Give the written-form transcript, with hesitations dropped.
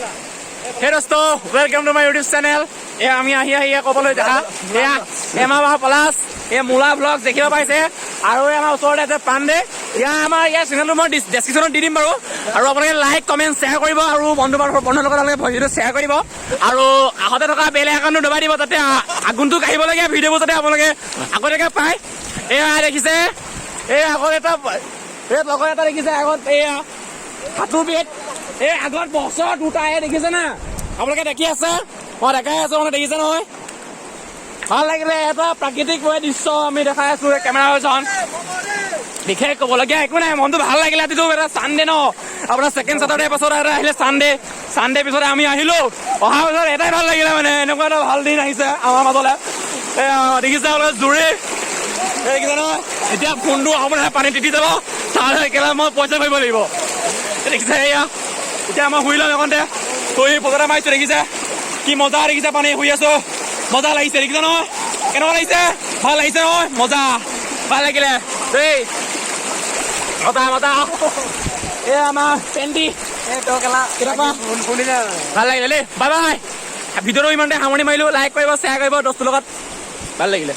Hey dosto, welcome to my YouTube channel. এয়া আমি আহি ক'বলৈ দেখা এয়া এমাহ প্লাছ এয়া মূলা ব্লগ দেখিব পাইছে আৰু আমাৰ ওচৰতে আছে পাণ্ডে এয়া আমাৰ ইয়াৰ চেনেলটো মই ডেছক্ৰিপশ্যনত দি দিম বাৰু আৰু আপোনালোকে লাইক কমেণ্ট শ্বেয়াৰ কৰিব আৰু বন্ধুৰ লগত ভিডিঅ'টো শ্বেয়াৰ কৰিব আৰু আহতে থকা বেল আইকনটো দবাই দিব যাতে আগুনটো আহিবলগীয়া ভিডিঅ'বোৰ যাতে আপোনালোকে আগতীয়াকৈ পায় এয়া দেখিছে এই আগত এটা লগৰ এটা দেখিছে আগত এয়া হাতু বেট এই আগত বছৰ দুটা দেখিছে না আপোনালোকে দেখি আছে মই দেখাই আছো মানে দেখিছে নহয় ভাল লাগিলে এটা প্ৰাকৃতিক দৃশ্য আমি দেখাই আছো কেমেৰা বিশেষ ক'বলগীয়া একো নাই মনটো ভাল লাগিলে আজিতো এটা চানডে ন আপোনাৰ ছেকেণ্ড ছেটাৰডে পাছত আহিলে চানডে পিছতে আমি আহিলো অহা পিছত এটাই ভাল লাগিলে মানে এনেকুৱা এটা ভাল দিন আহিছে আমাৰ মাজলে দেখিছে আপোনালোকে জোৰে দেখিছে নহয় এতিয়া ফোনটো আপোনাৰ পানী তিতি যাব তাহলে একেবাৰে মই পইচা ভৰিব লাগিব দেখিছে এয়া এতিয়া মই শুই লওঁ এখনতে শুই পইচাটা মাৰিছো দেখিছে কি মজা দেখিছে পানী শুই আছো মজা লাগিছে দেখিছে নহয় কেনেকুৱা লাগিছে ভাল লাগিছে নহয় মজা ভাল লাগিলে দেই মজা এ আমাৰ পেণ্টি ভাল লাগিলে দেই বাই বাই ভিডিঅ'টো ইমানতে সামৰণি মাৰিলো লাইক কৰিব শ্বেয়াৰ কৰিব দোস্তৰ লগত ভাল লাগিলে